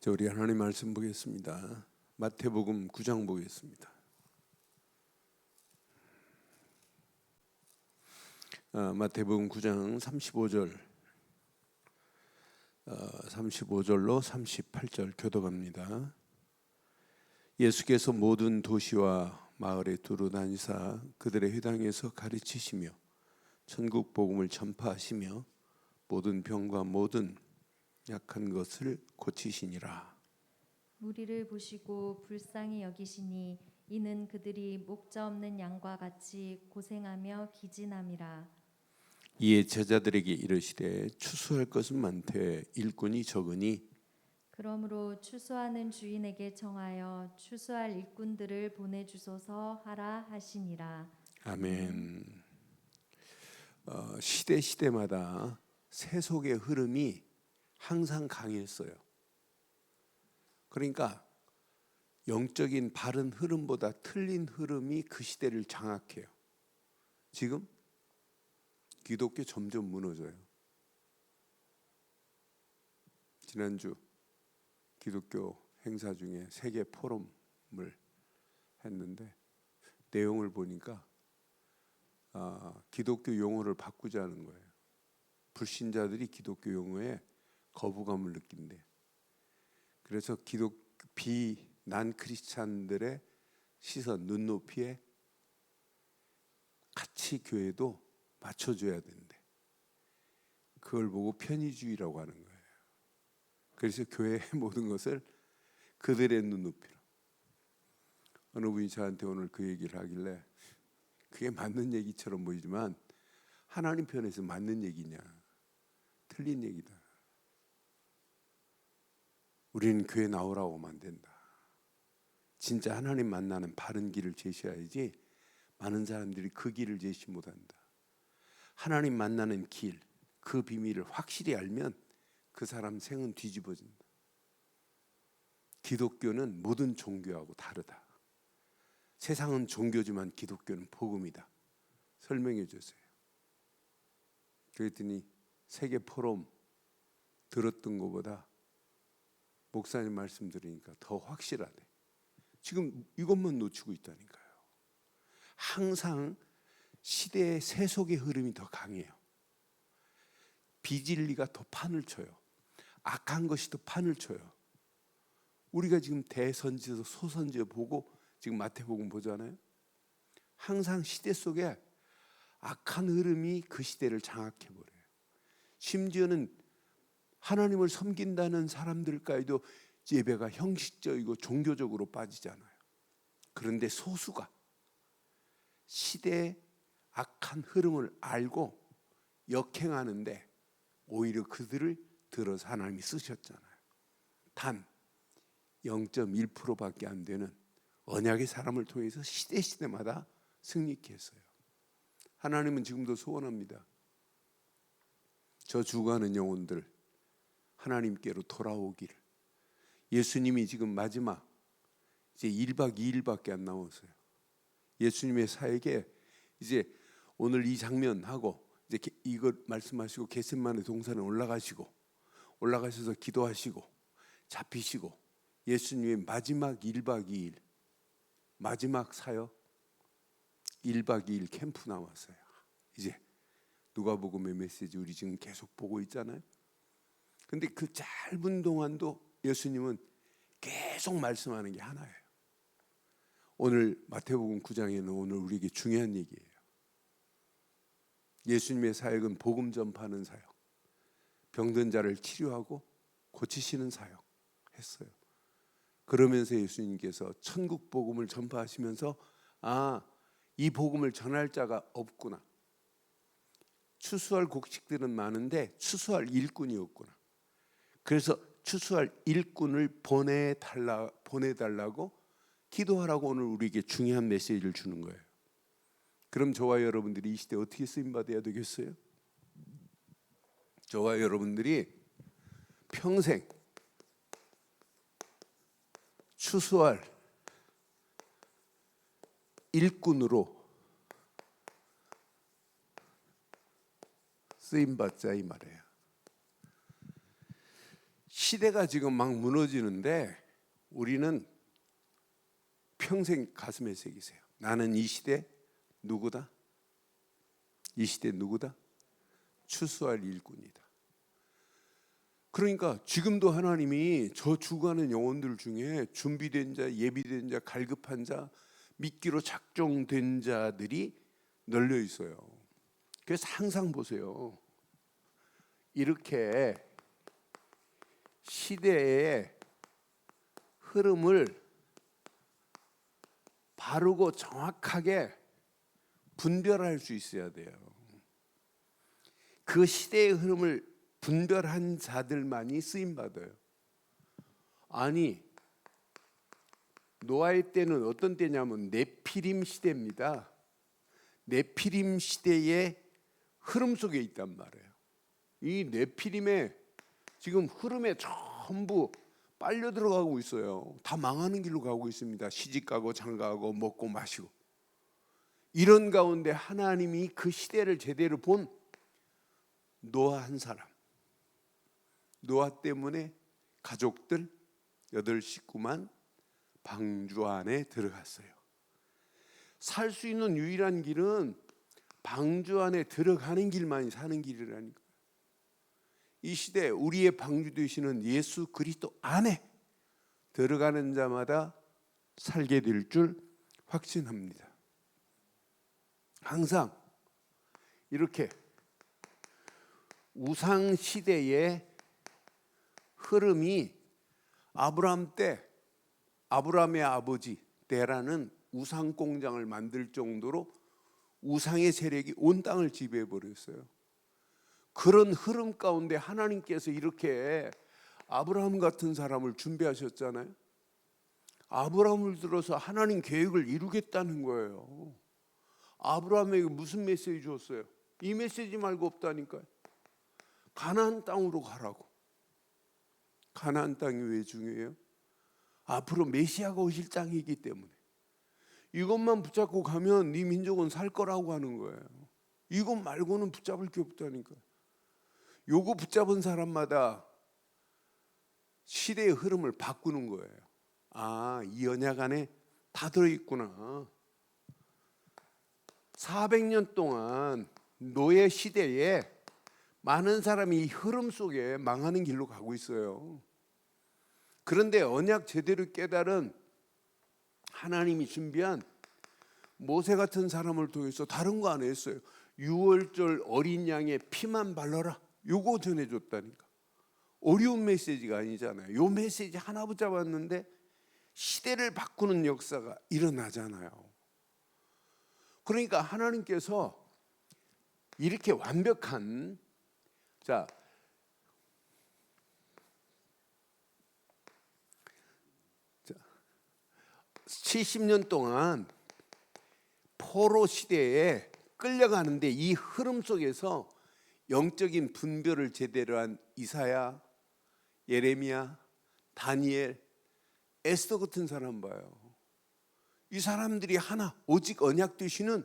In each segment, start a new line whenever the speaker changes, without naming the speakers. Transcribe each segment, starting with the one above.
우리 하나님 말씀 보겠습니다. 마태복음 9장 보겠습니다. 마태복음 9장 35절로 38절 교독합니다. 예수께서 모든 도시와 마을에 두루 다니사 그들의 회당에서 가르치시며 천국 복음을 전파하시며 모든 병과 모든 약한 것을 고치시니라.
무리를 보시고 불쌍히 여기시니 이는 그들이 목자 없는 양과 같이 고생하며 기진함이라.
이에 제자들에게 이르시되 추수할 것은 많되 일꾼이 적으니
그러므로 추수하는 주인에게 청하여 추수할 일꾼들을 보내주소서 하라 하시니라.
아멘. 시대마다 세속의 흐름이 항상 강했어요. 그러니까 영적인 바른 흐름보다 틀린 흐름이 그 시대를 장악해요. 지금 기독교 점점 무너져요. 지난주 기독교 행사 중에 세계 포럼을 했는데 내용을 보니까 기독교 용어를 바꾸자는 거예요. 불신자들이 기독교 용어에 거부감을 느낀대. 그래서 비난 크리스찬들의 시선, 눈높이에 같이 교회도 맞춰줘야 된대. 그걸 보고 편의주의라고 하는 거예요. 그래서 교회의 모든 것을 그들의 눈높이로. 어느 분이 저한테 오늘 그 얘기를 하길래 그게 맞는 얘기처럼 보이지만 하나님 편에서 맞는 얘기냐, 틀린 얘기다. 우리는 교회 나오라고 하면 안 된다. 진짜 하나님 만나는 바른 길을 제시해야지 많은 사람들이 그 길을 제시 못한다. 하나님 만나는 길, 그 비밀을 확실히 알면 그 사람 생은 뒤집어진다. 기독교는 모든 종교하고 다르다. 세상은 종교지만 기독교는 복음이다. 설명해 주세요. 그랬더니 세계 포럼 들었던 것보다 목사님 말씀 들으니까 더 확실하대. 지금 이것만 놓치고 있다니까요. 항상 시대의 세속의 흐름이 더 강해요. 비진리가 더 판을 쳐요. 악한 것이 더 판을 쳐요. 우리가 지금 대선지서 소선지서 보고 지금 마태복음 보잖아요. 항상 시대 속에 악한 흐름이 그 시대를 장악해버려요. 심지어는 하나님을 섬긴다는 사람들까지도 예배가 형식적이고 종교적으로 빠지잖아요. 그런데 소수가 시대의 악한 흐름을 알고 역행하는데 오히려 그들을 들어서 하나님이 쓰셨잖아요. 단 0.1%밖에 안 되는 언약의 사람을 통해서 시대마다 승리케 했어요. 하나님은 지금도 소원합니다. 저 죽어가는 영혼들 하나님께로 돌아오기를. 예수님이 지금 마지막 이제 1박 2일밖에 안 남았어요. 예수님의 사역에 이제 오늘 이 장면하고 이제 이걸 말씀하시고 겟세마네 동산에 올라가셔서 기도하시고 잡히시고 예수님의 마지막 1박 2일 마지막 사역 1박 2일 캠프 나왔어요. 이제 누가복음의 메시지 우리 지금 계속 보고 있잖아요. 근데 그 짧은 동안도 예수님은 계속 말씀하는 게 하나예요. 오늘 마태복음 9장에는 오늘 우리에게 중요한 얘기예요. 예수님의 사역은 복음 전파하는 사역, 병든 자를 치료하고 고치시는 사역 했어요. 그러면서 예수님께서 천국 복음을 전파하시면서 이 복음을 전할 자가 없구나. 추수할 곡식들은 많은데 추수할 일꾼이 없구나. 그래서 추수할 일꾼을 보내달라고 기도하라고 오늘 우리에게 중요한 메시지를 주는 거예요. 그럼 저와 여러분들이 이 시대에 어떻게 쓰임받아야 되겠어요? 저와 여러분들이 평생 추수할 일꾼으로 쓰임받자 이 말이에요. 시대가 지금 막 무너지는데 우리는 평생 가슴에 새기세요. 나는 이 시대 누구다? 이 시대 누구다? 추수할 일꾼이다. 그러니까 지금도 하나님이 저 죽어가는 영혼들 중에 준비된 자, 예비된 자, 갈급한 자, 믿기로 작정된 자들이 널려 있어요. 그래서 항상 보세요. 이렇게 시대의 흐름을 바르고 정확하게 분별할 수 있어야 돼요. 그 시대의 흐름을 분별한 자들만이 쓰임 받아요. 아니, 노아의 때는 어떤 때냐면 네피림 시대입니다. 네피림 시대의 흐름 속에 있단 말이에요. 이 네피림의 지금 흐름에 전부 빨려 들어가고 있어요. 다 망하는 길로 가고 있습니다. 시집가고 장가가고 먹고 마시고. 이런 가운데 하나님이 그 시대를 제대로 본 노아 한 사람, 노아 때문에 가족들 8식구만 방주 안에 들어갔어요. 살 수 있는 유일한 길은 방주 안에 들어가는 길만이 사는 길이라니까. 이 시대 우리의 방주 되시는 예수 그리스도 안에 들어가는 자마다 살게 될 줄 확신합니다. 항상 이렇게 우상 시대의 흐름이 아브라함 때 아브라함의 아버지 데라는 우상 공장을 만들 정도로 우상의 세력이 온 땅을 지배해 버렸어요. 그런 흐름 가운데 하나님께서 이렇게 아브라함 같은 사람을 준비하셨잖아요. 아브라함을 들어서 하나님 계획을 이루겠다는 거예요. 아브라함에게 무슨 메시지 줬어요? 이 메시지 말고 없다니까요. 가나안 땅으로 가라고. 가나안 땅이 왜 중요해요? 앞으로 메시아가 오실 땅이기 때문에. 이것만 붙잡고 가면 네 민족은 살 거라고 하는 거예요. 이것 말고는 붙잡을 게 없다니까요. 요거 붙잡은 사람마다 시대의 흐름을 바꾸는 거예요. 아, 이 언약 안에 다 들어있구나. 400년 동안 노예 시대에 많은 사람이 이 흐름 속에 망하는 길로 가고 있어요. 그런데 언약 제대로 깨달은 하나님이 준비한 모세 같은 사람을 통해서 다른 거 안 했어요. 6월절 어린 양의 피만 발라라. 요거 전해줬다니까. 어려운 메시지가 아니잖아요. 요 메시지 하나 붙잡았는데 시대를 바꾸는 역사가 일어나잖아요. 그러니까 하나님께서 이렇게 완벽한 70년 동안 포로 시대에 끌려가는데 이 흐름 속에서 영적인 분별을 제대로 한 이사야, 예레미야, 다니엘, 에스더 같은 사람 봐요. 이 사람들이 하나 오직 언약 되시는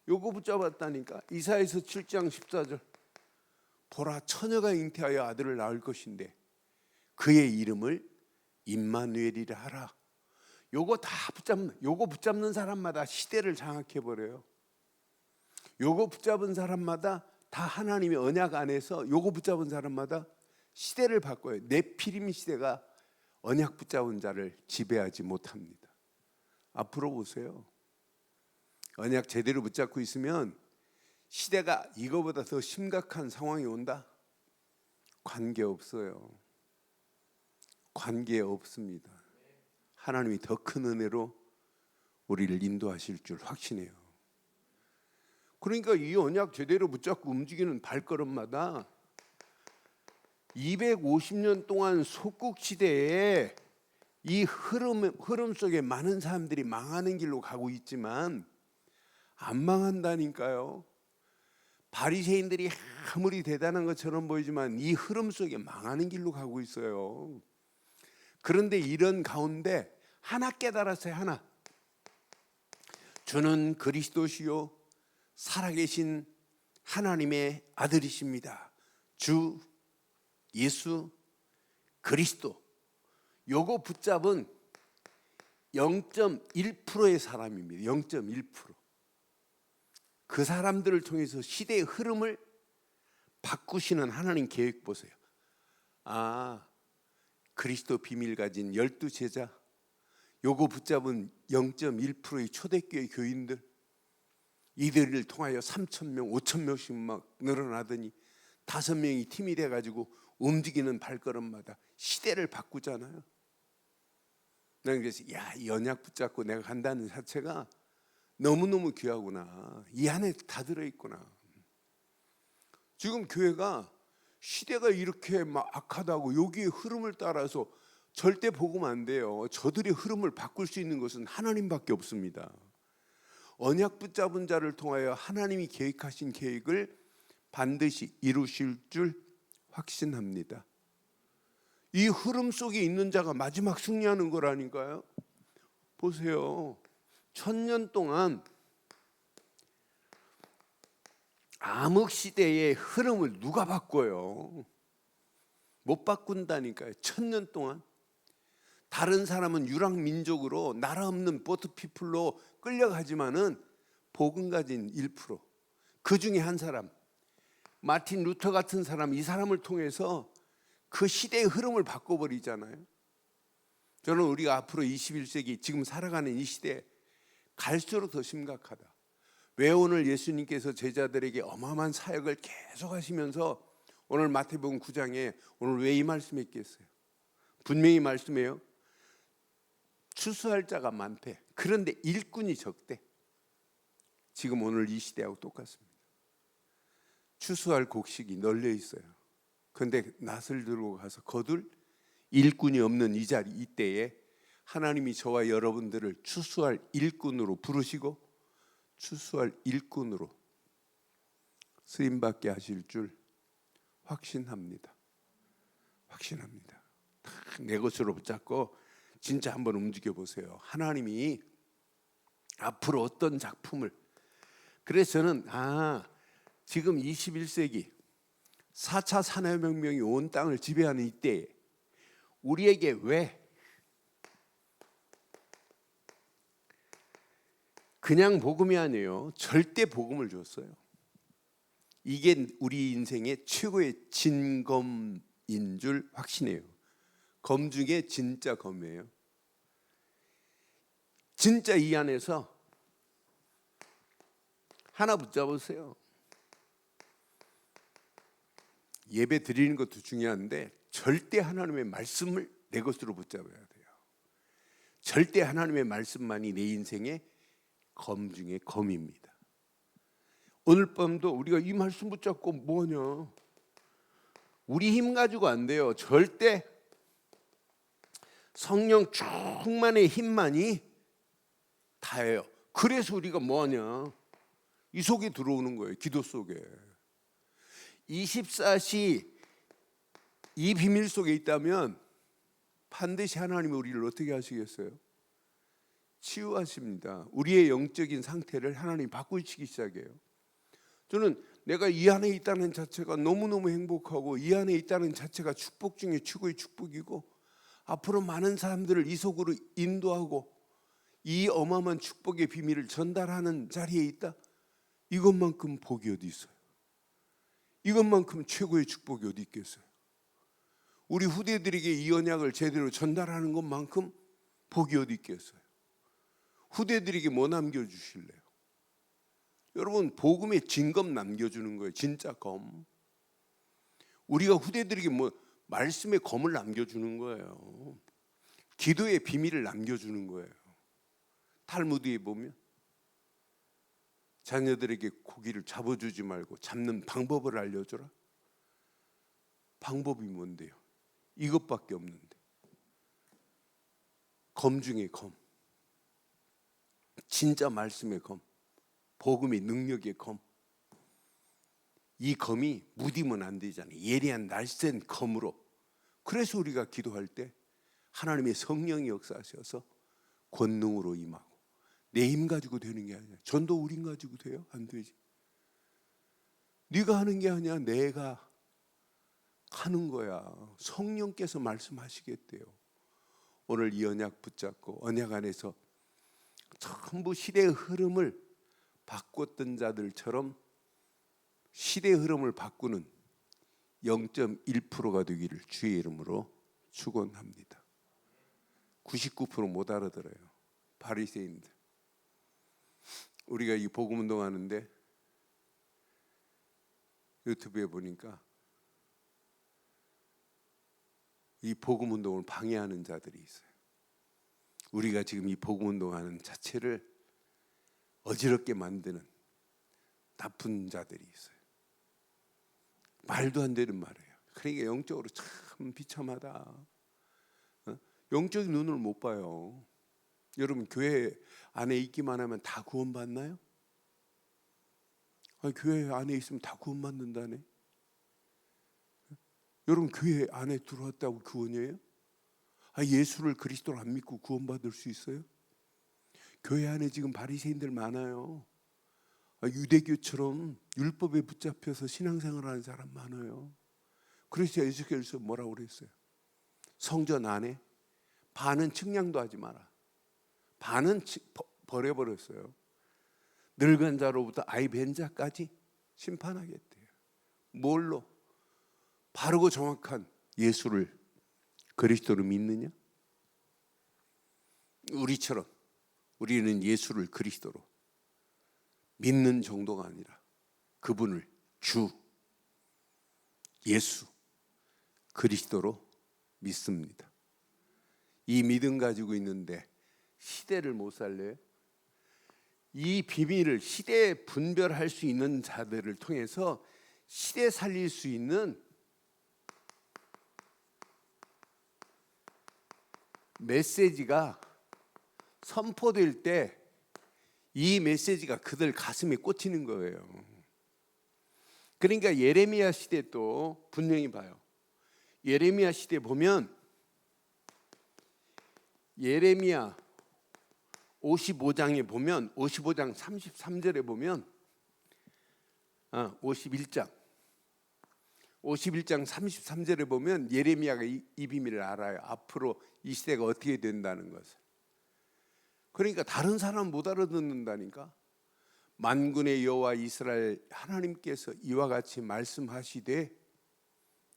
요거 붙잡았다니까. 이사야서 7장 14절 보라 처녀가 잉태하여 아들을 낳을 것인데 그의 이름을 임마누엘이라 하라. 요거 다 붙잡는 사람마다 시대를 장악해 버려요. 요거 붙잡은 사람마다 다 하나님의 언약 안에서 요거 붙잡은 사람마다 시대를 바꿔요. 네피림 시대가 언약 붙잡은 자를 지배하지 못합니다. 앞으로 보세요. 언약 제대로 붙잡고 있으면 시대가 이거보다 더 심각한 상황이 온다? 관계없어요. 관계없습니다. 하나님이 더 큰 은혜로 우리를 인도하실 줄 확신해요. 그러니까 이 언약 제대로 붙잡고 움직이는 발걸음마다 250년 동안 속국시대에 이 흐름 속에 많은 사람들이 망하는 길로 가고 있지만 안 망한다니까요. 바리새인들이 아무리 대단한 것처럼 보이지만 이 흐름 속에 망하는 길로 가고 있어요. 그런데 이런 가운데 하나 깨달았어요. 하나. 주는 그리스도시요 살아계신 하나님의 아들이십니다. 주 예수 그리스도 요거 붙잡은 0.1%의 사람입니다. 0.1%. 그 사람들을 통해서 시대의 흐름을 바꾸시는 하나님 계획 보세요. 아, 그리스도 비밀 가진 12제자, 요거 붙잡은 0.1%의 초대교회 교인들, 이들을 통하여 3,000명, 5,000명씩 막 늘어나더니 5명이 팀이 돼가지고 움직이는 발걸음마다 시대를 바꾸잖아요. 나는 그래서 이 언약 붙잡고 내가 간다는 자체가 너무너무 귀하구나. 이 안에 다 들어있구나. 지금 교회가 시대가 이렇게 막 악하다고 여기에 흐름을 따라서 절대 복음 안 돼요. 저들의 흐름을 바꿀 수 있는 것은 하나님밖에 없습니다. 언약 붙잡은 자를 통하여 하나님이 계획하신 계획을 반드시 이루실 줄 확신합니다. 이 흐름 속에 있는 자가 마지막 승리하는 거라니까요. 보세요. 1000년 동안 암흑 시대의 흐름을 누가 바꿔요? 못 바꾼다니까요. 1000년 동안. 다른 사람은 유랑 민족으로 나라 없는 보트피플로 끌려가지만은 복음 가진 1%. 그 중에 한 사람, 마틴 루터 같은 사람, 이 사람을 통해서 그 시대의 흐름을 바꿔버리잖아요. 저는 우리가 앞으로 21세기 지금 살아가는 이 시대에 갈수록 더 심각하다. 왜 오늘 예수님께서 제자들에게 어마어마한 사역을 계속 하시면서 오늘 마태복음 9장에 오늘 왜 이 말씀했겠어요? 분명히 말씀해요. 추수할 자가 많대. 그런데 일꾼이 적대. 지금 오늘 이 시대하고 똑같습니다. 추수할 곡식이 널려 있어요. 그런데 낫을 들고 가서 거둘 일꾼이 없는 이 자리, 이때에 하나님이 저와 여러분들을 추수할 일꾼으로 부르시고 추수할 일꾼으로 쓰임받게 하실 줄 확신합니다. 확신합니다. 내 것으로 붙잡고 진짜 한번 움직여 보세요. 하나님이 앞으로 어떤 작품을, 그래서 저는 지금 21세기 4차 산업혁명이 온 땅을 지배하는 이때에 우리에게 왜 그냥 복음이 아니에요. 절대 복음을 줬어요. 이게 우리 인생의 최고의 진검인 줄 확신해요. 검 중에 진짜 검이에요. 진짜 이 안에서 하나 붙잡으세요. 예배 드리는 것도 중요한데 절대 하나님의 말씀을 내 것으로 붙잡아야 돼요. 절대 하나님의 말씀만이 내 인생의 검 중에 검입니다. 오늘 밤도 우리가 이 말씀 붙잡고 뭐냐? 우리 힘 가지고 안 돼요. 절대 성령 충만의 힘만이 다예요. 그래서 우리가 뭐하냐? 이 속에 들어오는 거예요. 기도 속에 24시 이 비밀 속에 있다면 반드시 하나님이 우리를 어떻게 하시겠어요? 치유하십니다. 우리의 영적인 상태를 하나님이 바꾸시기 시작해요. 저는 내가 이 안에 있다는 자체가 너무너무 행복하고 이 안에 있다는 자체가 축복 중에 최고의 축복이고 앞으로 많은 사람들을 이 속으로 인도하고 이 어마어마한 축복의 비밀을 전달하는 자리에 있다. 이것만큼 복이 어디 있어요? 이것만큼 최고의 축복이 어디 있겠어요? 우리 후대들에게 이 언약을 제대로 전달하는 것만큼 복이 어디 있겠어요? 후대들에게 뭐 남겨주실래요? 여러분, 복음의 진검 남겨주는 거예요. 진짜 검. 우리가 후대들에게 뭐 말씀의 검을 남겨주는 거예요. 기도의 비밀을 남겨주는 거예요. 탈무드에 보면 자녀들에게 고기를 잡아주지 말고 잡는 방법을 알려줘라. 방법이 뭔데요? 이것밖에 없는데. 검 중에 검. 진짜 말씀의 검. 복음의 능력의 검. 이 검이 무디면 안 되잖아요. 예리한 날쌘 검으로. 그래서 우리가 기도할 때 하나님의 성령이 역사하셔서 권능으로 임하고 내 힘 가지고 되는 게 아니야. 전도 우리 힘 가지고 돼요? 안 되지. 네가 하는 게 아니야. 내가 하는 거야. 성령께서 말씀하시겠대요. 오늘 이 언약 붙잡고 언약 안에서 전부 시대의 흐름을 바꿨던 자들처럼 시대의 흐름을 바꾸는 0.1%가 되기를 주의 이름으로 축원합니다. 99% 못 알아들어요. 바리새인들. 우리가 이 복음 운동하는데 유튜브에 보니까 이 복음 운동을 방해하는 자들이 있어요. 우리가 지금 이 복음 운동하는 자체를 어지럽게 만드는 나쁜 자들이 있어요. 말도 안 되는 말이에요. 그러니까 영적으로 참 비참하다. 영적인 눈을 못 봐요. 여러분 교회 안에 있기만 하면 다 구원받나요? 아니, 교회 안에 있으면 다 구원받는다네. 여러분 교회 안에 들어왔다고 구원이에요? 예수를 그리스도로 안 믿고 구원받을 수 있어요? 교회 안에 지금 바리새인들 많아요. 유대교처럼 율법에 붙잡혀서 신앙생활하는 사람 많아요. 그래서 예수께서 뭐라고 그랬어요? 성전 안에 반은 측량도 하지 마라. 반은 버려버렸어요. 늙은 자로부터 아이 뵌 자까지 심판하겠대요. 뭘로? 바르고 정확한 예수를 그리스도로 믿느냐? 우리처럼 우리는 예수를 그리스도로 믿는 정도가 아니라 그분을 주 예수 그리스도로 믿습니다. 이 믿음 가지고 있는데 시대를 못 살려요? 이 비밀을 시대에 분별할 수 있는 자들을 통해서 시대 살릴 수 있는 메시지가 선포될 때 이 메시지가 그들 가슴에 꽂히는 거예요. 그러니까 예레미야 시대도 분명히 봐요. 예레미야 시대 보면 예레미야 55장에 보면 55장 33절에 보면 51장 33절에 보면 예레미야가 이 비밀을 알아요. 앞으로 이 시대가 어떻게 된다는 것을. 그러니까 다른 사람 못 알아듣는다니까. 만군의 여호와 이스라엘 하나님께서 이와 같이 말씀하시되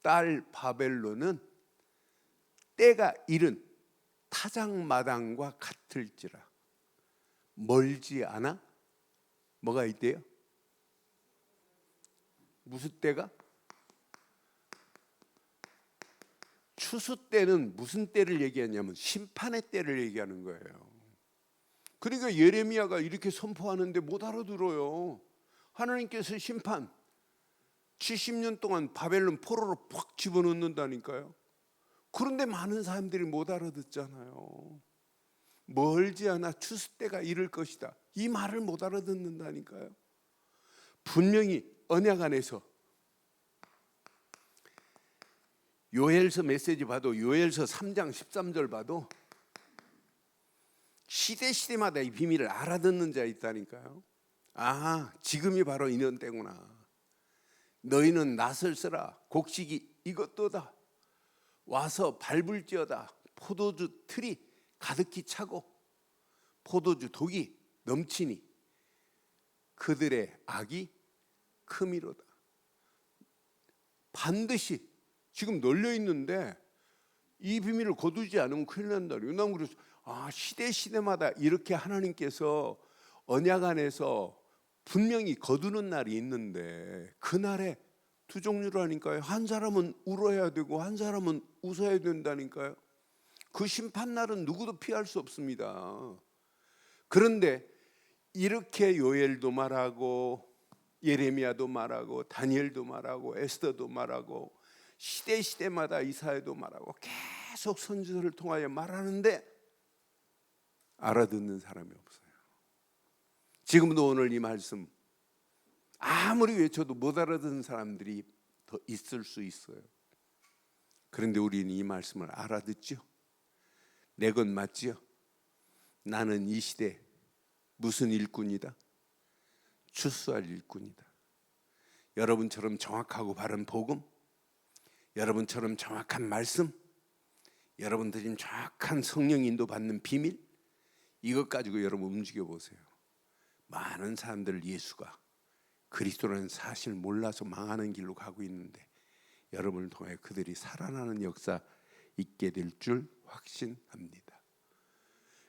딸 바벨론은 때가 이른 타작마당과 같을지라. 멀지 않아? 뭐가 있대요? 무슨 때가? 추수 때는 무슨 때를 얘기하냐면 심판의 때를 얘기하는 거예요. 그러니까 예레미야가 이렇게 선포하는데 못 알아들어요. 하나님께서 심판 70년 동안 바벨론 포로로 팍 집어넣는다니까요. 그런데 많은 사람들이 못 알아듣잖아요. 멀지 않아 추수 때가 이를 것이다. 이 말을 못 알아듣는다니까요. 분명히 언약 안에서 요엘서 메시지 봐도 요엘서 3장 13절 봐도 시대마다 이 비밀을 알아듣는 자 있다니까요. 지금이 바로 이런 때구나. 너희는 낫을 쓰라. 곡식이 이것도다. 와서 밟을지어다. 포도주 틀이 가득히 차고 포도주 독이 넘치니 그들의 악이 크미로다. 반드시 지금 널려 있는데 이 비밀을 거두지 않으면 큰일 난다. 난 그래서 시대마다 이렇게 하나님께서 언약 안에서 분명히 거두는 날이 있는데 그날에 두 종류라니까요. 한 사람은 울어야 되고 한 사람은 웃어야 된다니까요. 그 심판날은 누구도 피할 수 없습니다. 그런데 이렇게 요엘도 말하고 예레미야도 말하고 다니엘도 말하고 에스더도 말하고 시대마다 이사야도 말하고 계속 선지서를 통하여 말하는데 알아듣는 사람이 없어요. 지금도 오늘 이 말씀 아무리 외쳐도 못 알아듣는 사람들이 더 있을 수 있어요. 그런데 우리는 이 말씀을 알아듣죠. 내 것 맞지요? 나는 이 시대 무슨 일꾼이다? 추수할 일꾼이다. 여러분처럼 정확하고 바른 복음, 여러분처럼 정확한 말씀, 여러분들이 정확한 성령 인도 받는 비밀, 이것 가지고 여러분 움직여 보세요. 많은 사람들 예수가 그리스도라는 사실을 몰라서 망하는 길로 가고 있는데 여러분을 통해 그들이 살아나는 역사 있게 될 줄 확신합니다.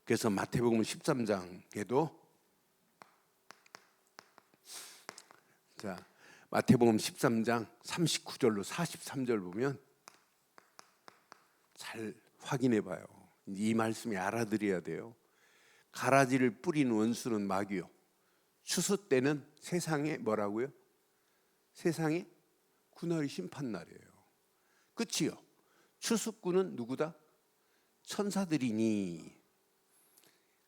그래서 마태복음 13장에도 마태복음 13장 39절로 43절 보면 잘 확인해 봐요. 이 말씀이 알아들어야 돼요. 가라지를 뿌린 원수는 마귀요, 추수 때는 세상에 뭐라고요? 세상에 그날이 심판날이에요. 그치요? 추수꾼은 누구다? 천사들이니.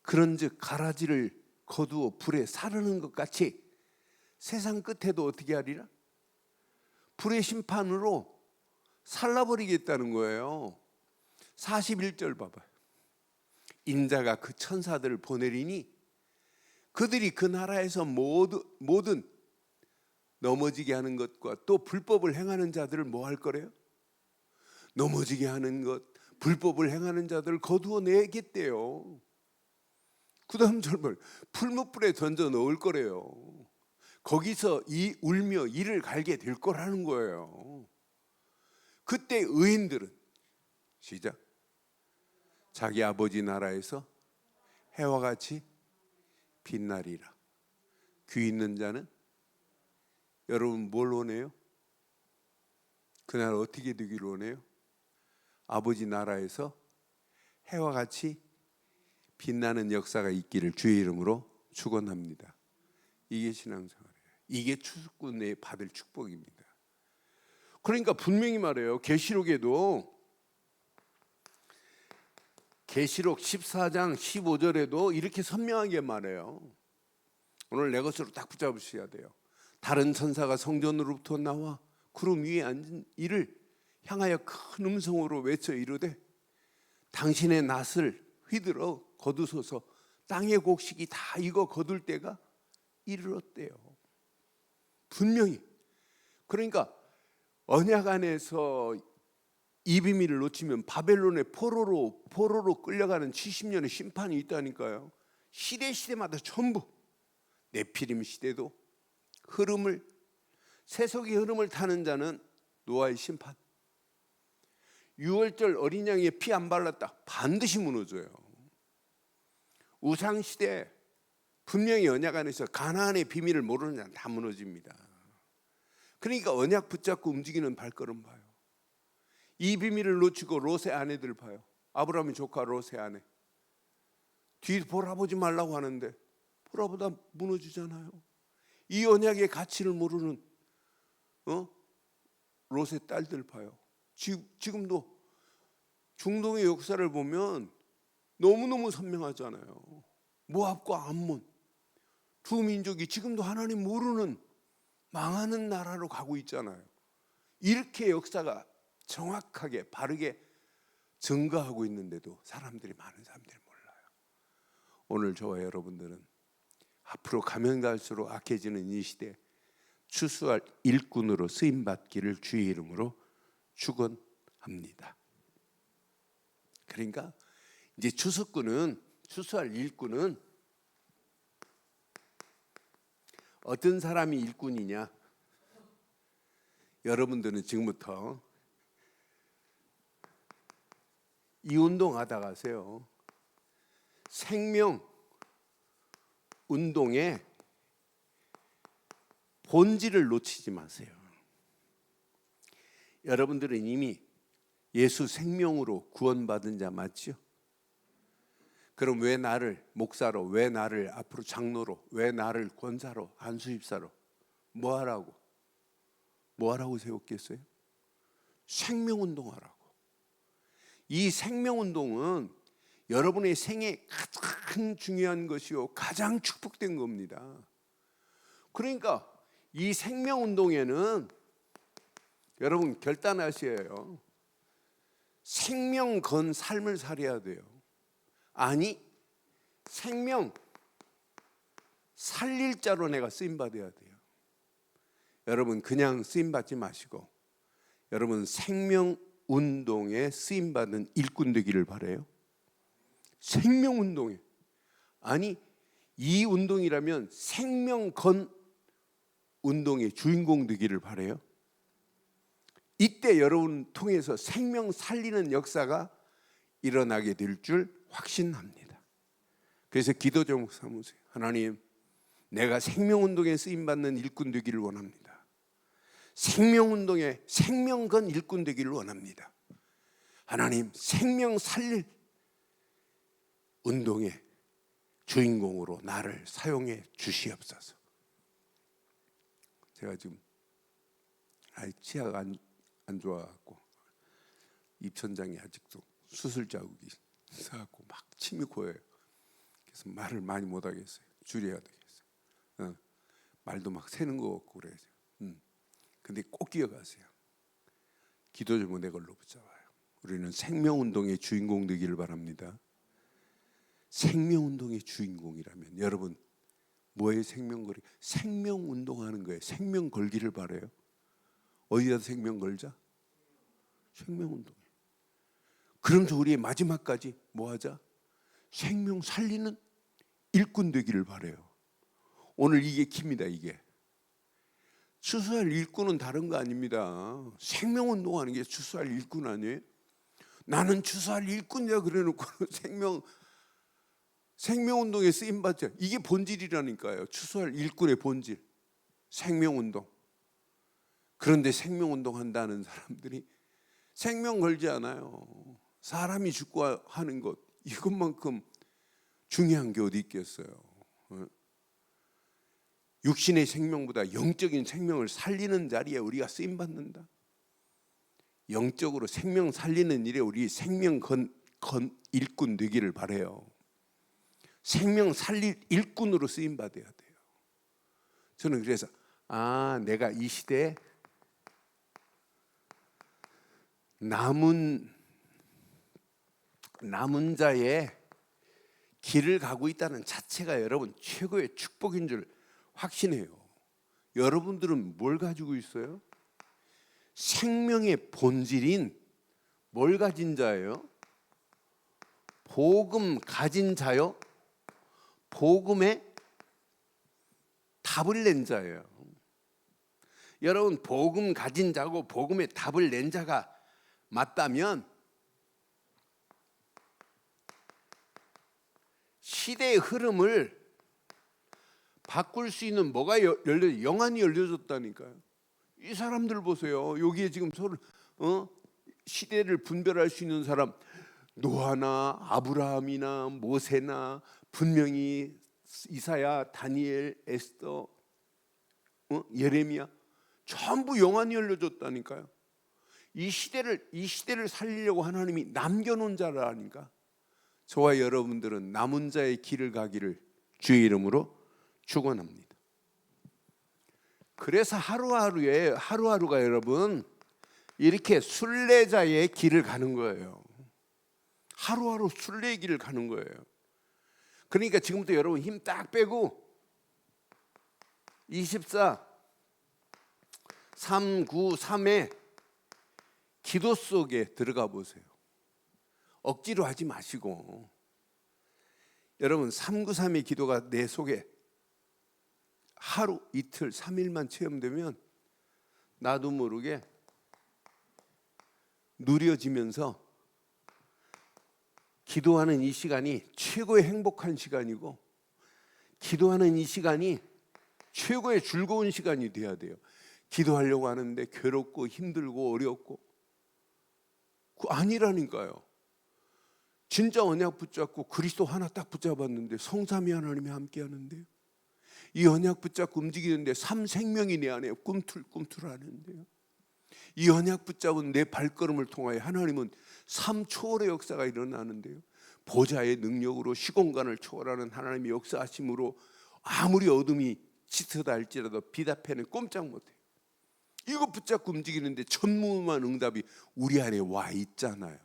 그런즉 가라지를 거두어 불에 사르는 것 같이 세상 끝에도 어떻게 하리라? 불의 심판으로 살라버리겠다는 거예요. 41절 봐봐요. 인자가 그 천사들을 보내리니 그들이 그 나라에서 모든 넘어지게 하는 것과 또 불법을 행하는 자들을 뭐 할 거래요? 넘어지게 하는 것, 불법을 행하는 자들을 거두어 내겠대요. 그 다음 절말 풀무불에 던져 넣을 거래요. 거기서 울며 이를 갈게 될 거라는 거예요. 그때 의인들은 시작, 자기 아버지 나라에서 해와 같이 빛나리라. 귀 있는 자는, 여러분 뭘 원해요? 그날 어떻게 되기를 원해요? 아버지 나라에서 해와 같이 빛나는 역사가 있기를 주의 이름으로 축원합니다. 이게 신앙생활이에요. 이게 추수꾼에 받을 축복입니다. 그러니까 분명히 말해요. 계시록에도, 계시록 14장 15절에도 이렇게 선명하게 말해요. 오늘 내 것으로 딱 붙잡으셔야 돼요. 다른 천사가 성전으로부터 나와 구름 위에 앉은 이를 향하여 큰 음성으로 외쳐 이르되 당신의 낫을 휘들어 거두소서. 땅의 곡식이 다 익어 거둘 때가 이르렀대요. 분명히. 그러니까 언약 안에서 이 비밀을 놓치면 바벨론의 포로로 끌려가는 70년의 심판이 있다니까요. 시대마다 전부, 네피림 시대도 세속의 흐름을 타는 자는 노아의 심판, 6월절 어린 양의 피 안 발랐다, 반드시 무너져요. 우상시대 분명히 언약 안에서 가나안의 비밀을 모르는 자는 다 무너집니다. 그러니까 언약 붙잡고 움직이는 발걸음 봐요. 이 비밀을 놓치고 롯의 아내들 봐요. 아브라함의 조카 롯의 아내, 뒤 돌아보지 말라고 하는데 돌아보다 무너지잖아요. 이 언약의 가치를 모르는 롯의 딸들 봐요. 지금도 중동의 역사를 보면 너무너무 선명하잖아요. 모압과 암몬 두 민족이 지금도 하나님 모르는 망하는 나라로 가고 있잖아요. 이렇게 역사가 정확하게 바르게 증거하고 있는데도 많은 사람들이 몰라요. 오늘 저와 여러분들은 앞으로 가면 갈수록 악해지는 이 시대 추수할 일꾼으로 쓰임받기를 주의 이름으로 축원합니다. 그러니까 이제 추수할 일꾼은 어떤 사람이 일꾼이냐? 여러분들은 지금부터 이 운동하다 가세요. 생명 운동의 본질을 놓치지 마세요. 여러분들은 이미 예수 생명으로 구원받은 자 맞죠? 그럼 왜 나를 목사로, 왜 나를 앞으로 장로로, 왜 나를 권사로, 안수집사로 뭐하라고 세웠겠어요? 생명운동하라고. 이 생명운동은 여러분의 생에 가장 중요한 것이요 가장 축복된 겁니다. 그러니까 이 생명운동에는 여러분 결단하셔야 해요. 생명 건 삶을 살아야 돼요. 아니, 생명 살릴 자로 내가 쓰임받아야 돼요. 여러분 그냥 쓰임받지 마시고 여러분 생명운동에 쓰임받는 일꾼 되기를 바라요. 생명운동에. 아니 이 운동이라면 생명 건 운동의 주인공 되기를 바라요. 이때 여러분 통해서 생명 살리는 역사가 일어나게 될 줄 확신합니다. 그래서 기도 제목 삼으세요. 하나님, 내가 생명운동에 쓰임받는 일꾼 되기를 원합니다. 생명운동에 생명건 일꾼 되기를 원합니다. 하나님, 생명 살릴 운동의 주인공으로 나를 사용해 주시옵소서. 제가 지금 치아가 안 좋아갖고 입천장에 아직도 수술 자국이 있어갖고 막 침이 고여요. 그래서 말을 많이 못하겠어요. 줄여야 되겠어요. 말도 막 새는 거 같고 그래요. 근데 꼭 기억하세요. 기도 제목 내 걸로 붙잡아요. 우리는 생명운동의 주인공 되기를 바랍니다. 생명운동의 주인공이라면 여러분 뭐에 생명걸이? 생명운동하는 거예요. 생명 걸기를 바라요. 어디다 생명 걸자? 생명운동에. 그러면서 우리의 마지막까지 뭐하자? 생명 살리는 일꾼 되기를 바라요. 오늘 이게 킵니다. 이게 추수할 일꾼은 다른 거 아닙니다. 생명운동하는 게 추수할 일꾼 아니에요? 나는 추수할 일꾼이야 그래놓고 생명운동에 쓰임받자. 이게 본질이라니까요. 추수할 일꾼의 본질, 생명운동. 그런데 생명운동 한다는 사람들이 생명 걸지 않아요. 사람이 죽고 하는 것, 이것만큼 중요한 게 어디 있겠어요. 육신의 생명보다 영적인 생명을 살리는 자리에 우리가 쓰임받는다. 영적으로 생명 살리는 일에 우리 생명 건 일꾼 되기를 바라요. 생명 살릴 일꾼으로 쓰임받아야 돼요. 저는 그래서 내가 이 시대에 남은 자의 길을 가고 있다는 자체가 여러분 최고의 축복인 줄 확신해요. 여러분들은 뭘 가지고 있어요? 생명의 본질인 뭘 가진 자예요? 복음 가진 자요? 복음의 답을 낸 자예요. 여러분 복음 가진 자고 복음의 답을 낸 자가 맞다면 시대의 흐름을 바꿀 수 있는 뭐가 영안이 열려졌다니까요. 이 사람들 보세요. 여기에 지금 서로 시대를 분별할 수 있는 사람 노아나 아브라함이나 모세나 분명히 이사야, 다니엘, 에스더, 예레미야 전부 영안이 열려졌다니까요. 이 시대를 살리려고 하나님이 남겨놓은 자라니까. 저와 여러분들은 남은 자의 길을 가기를 주의 이름으로 축원합니다. 그래서 하루하루가 여러분 이렇게 순례자의 길을 가는 거예요. 하루하루 순례의 길을 가는 거예요. 그러니까 지금부터 여러분 힘 딱 빼고 24, 3, 9, 3의 기도 속에 들어가 보세요. 억지로 하지 마시고 여러분 393의 기도가 내 속에 하루, 이틀, 3일만 체험되면 나도 모르게 누려지면서 기도하는 이 시간이 최고의 행복한 시간이고 기도하는 이 시간이 최고의 즐거운 시간이 돼야 돼요. 기도하려고 하는데 괴롭고 힘들고 어렵고 아니라니까요. 진짜 언약 붙잡고 그리스도 하나 딱 붙잡았는데 성삼위 하나님이 함께 하는데요. 이 언약 붙잡고 움직이는데 삼생명이 내 안에 꿈틀꿈틀하는데요. 이 언약 붙잡은 내 발걸음을 통하여 하나님은 삼초월의 역사가 일어나는데요. 보좌의 능력으로 시공간을 초월하는 하나님의 역사하심으로 아무리 어둠이 짙어다 할지라도 빛 앞에는 꼼짝 못해요. 이거 붙잡고 움직이는데 천무만 응답이 우리 안에 와 있잖아요.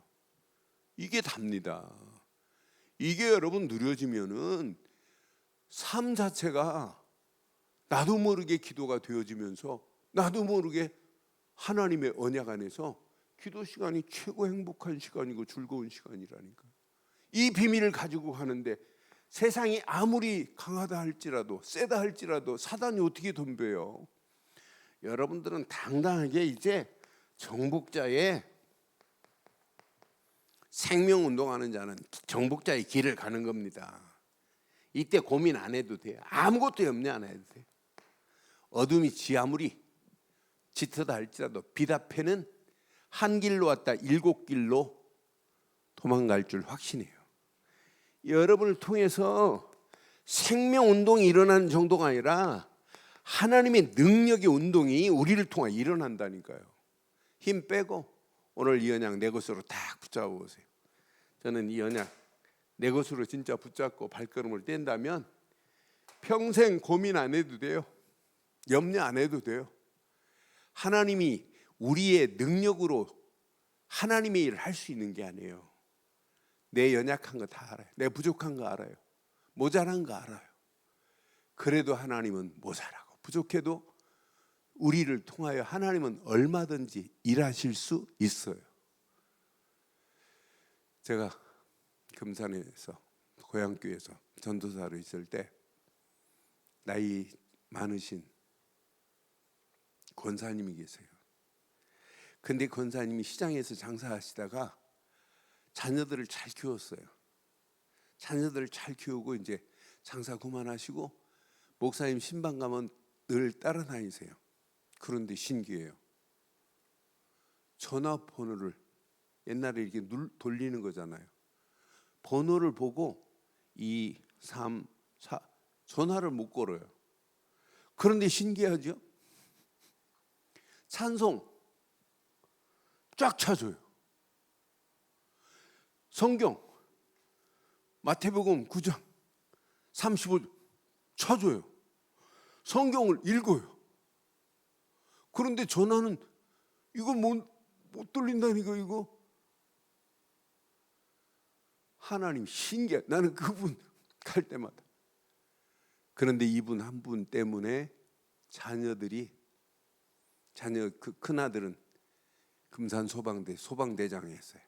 이게 답니다. 이게 여러분 누려지면은 삶 자체가 나도 모르게 기도가 되어지면서 나도 모르게 하나님의 언약 안에서 기도 시간이 최고 행복한 시간이고 즐거운 시간이라니까. 이 비밀을 가지고 가는데 세상이 아무리 강하다 할지라도 세다 할지라도 사단이 어떻게 덤벼요? 여러분들은 당당하게 이제 정복자의 생명운동하는 자는 정복자의 길을 가는 겁니다. 이때 고민 안 해도 돼요. 아무것도 염려 안 해도 돼요. 어둠이 아무리 짙다 할지라도 빛 앞에는 한 길로 왔다 7길로 도망갈 줄 확신해요. 여러분을 통해서 생명운동이 일어나는 정도가 아니라 하나님의 능력의 운동이 우리를 통해 일어난다니까요. 힘 빼고 오늘 이 언약 내 것으로 딱 붙잡아 보세요. 저는 이 언약 내 것으로 진짜 붙잡고 발걸음을 뗀다면 평생 고민 안 해도 돼요. 염려 안 해도 돼요. 하나님이 우리의 능력으로 하나님의 일을 할 수 있는 게 아니에요. 내 연약한 거 다 알아요. 내 부족한 거 알아요. 모자란 거 알아요. 그래도 하나님은 모자라고 부족해도 우리를 통하여 하나님은 얼마든지 일하실 수 있어요. 제가 금산에서 고향교회에서 전도사로 있을 때 나이 많으신 권사님이 계세요. 근데 권사님이 시장에서 장사하시다가 자녀들을 잘 키웠어요. 자녀들을 잘 키우고 이제 장사 그만하시고 목사님 신방 가면 늘 따라다니세요. 그런데 신기해요. 전화번호를 옛날에 이렇게 돌리는 거잖아요. 번호를 보고 2, 3, 4 전화를 못 걸어요. 그런데 신기하죠? 찬송 쫙 쳐줘요. 성경 마태복음 9장 35절 쳐줘요. 성경을 읽어요. 그런데 전화는 이거 못 돌린다니까 이거. 하나님 신기해. 나는 그분 갈 때마다. 그런데 이분 한 분 때문에 자녀들이 그 큰아들은 금산 소방대장을 했어요.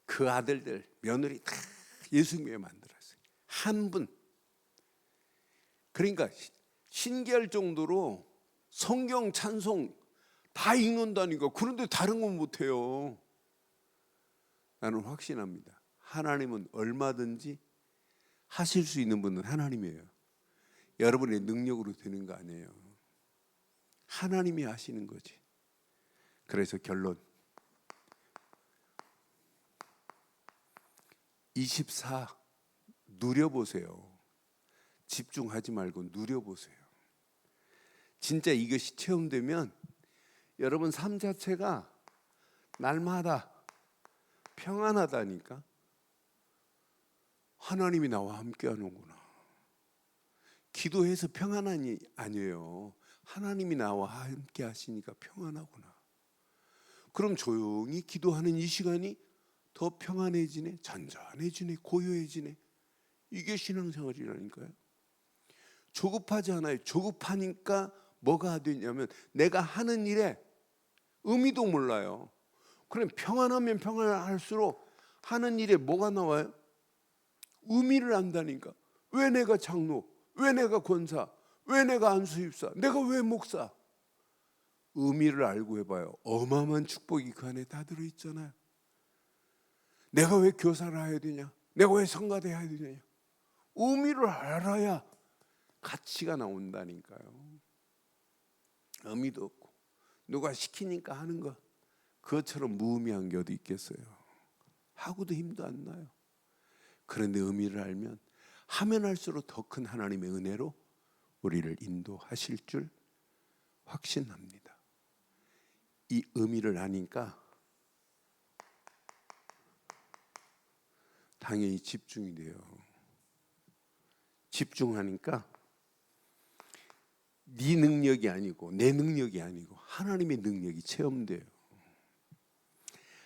그 아들들 며느리 다 예수님에 만들었어요. 한 분. 그러니까 신기할 정도로 성경 찬송 다 읽는다니까. 그런데 다른 건 못해요. 나는 확신합니다. 하나님은 얼마든지 하실 수 있는 분은 하나님이에요. 여러분의 능력으로 되는 거 아니에요. 하나님이 하시는 거지. 그래서 결론 24 누려보세요. 집중하지 말고 누려보세요. 진짜 이것이 체험되면 여러분 삶 자체가 날마다 평안하다니까. 하나님이 나와 함께 하는구나. 기도해서 평안함이 아니에요. 하나님이 나와 함께 하시니까 평안하구나. 그럼 조용히 기도하는 이 시간이 더 평안해지네, 잔잔해지네, 고요해지네. 이게 신앙생활이라니까요. 조급하지 않아요. 조급하니까 뭐가 되냐면 내가 하는 일에 의미도 몰라요. 그럼 평안하면 평안할수록 하는 일에 뭐가 나와요? 의미를 안다니까. 왜 내가 장로? 왜 내가 권사? 왜 내가 안수입사? 내가 왜 목사? 의미를 알고 해봐요. 어마어마한 축복이 그 안에 다 들어있잖아요. 내가 왜 교사를 해야 되냐? 내가 왜 성가대 해야 되냐? 의미를 알아야 가치가 나온다니까요. 의미도 없고 누가 시키니까 하는 것 그것처럼 무의미한 게 어디 있겠어요. 하고도 힘도 안 나요. 그런데 의미를 알면 하면 할수록 더 큰 하나님의 은혜로 우리를 인도하실 줄 확신합니다. 이 의미를 아니까 당연히 집중이 돼요. 집중하니까 네 능력이 아니고 내 능력이 아니고 하나님의 능력이 체험돼요.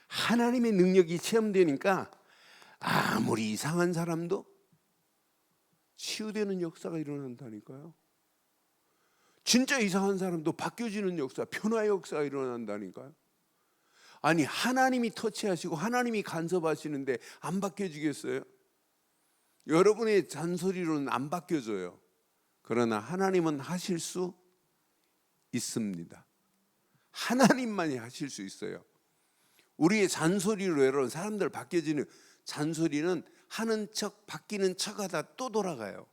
하나님의 능력이 체험되니까 아무리 이상한 사람도 치유되는 역사가 일어난다니까요. 진짜 이상한 사람도 바뀌어지는 역사, 변화의 역사가 일어난다니까요. 아니 하나님이 터치하시고 하나님이 간섭하시는데 안 바뀌어지겠어요? 여러분의 잔소리로는 안 바뀌어져요. 그러나 하나님은 하실 수 있습니다. 하나님만이 하실 수 있어요. 우리의 잔소리로 여러분 사람들 바뀌어지는 잔소리는 하는 척 바뀌는 척하다 또 돌아가요.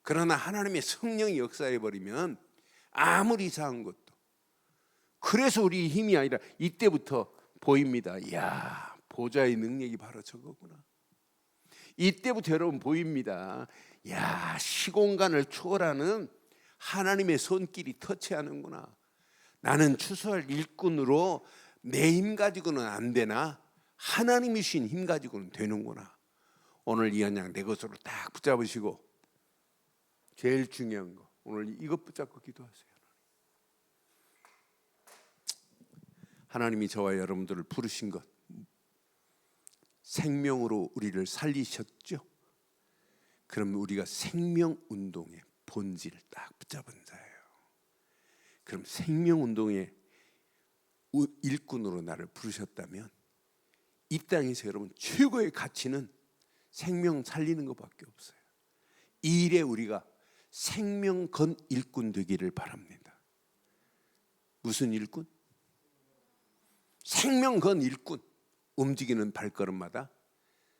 그러나 하나님의 성령이 역사해 버리면 아무리 이상한 것도, 그래서 우리 힘이 아니라 이때부터 보입니다. 이야, 보좌의 능력이 바로 저거구나. 이때부터 여러분 보입니다. 야, 시공간을 초월하는 하나님의 손길이 터치하는구나. 나는 추수할 일꾼으로 내 힘 가지고는 안 되나 하나님이 주신 힘 가지고는 되는구나. 오늘 이 언약 내 것으로 딱 붙잡으시고 제일 중요한 거 오늘 이것 붙잡고 기도하세요. 하나님이 저와 여러분들을 부르신 것, 생명으로 우리를 살리셨죠. 그럼 우리가 생명운동의 본질을 딱 붙잡은 자예요. 그럼 생명운동의 일꾼으로 나를 부르셨다면 이 땅에서 여러분 최고의 가치는 생명 살리는 것밖에 없어요. 이 일에 우리가 생명 건 일꾼 되기를 바랍니다. 무슨 일꾼? 생명 건 일꾼. 움직이는 발걸음마다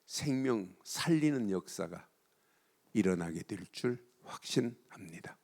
생명 살리는 역사가 일어나게 될 줄 확신합니다.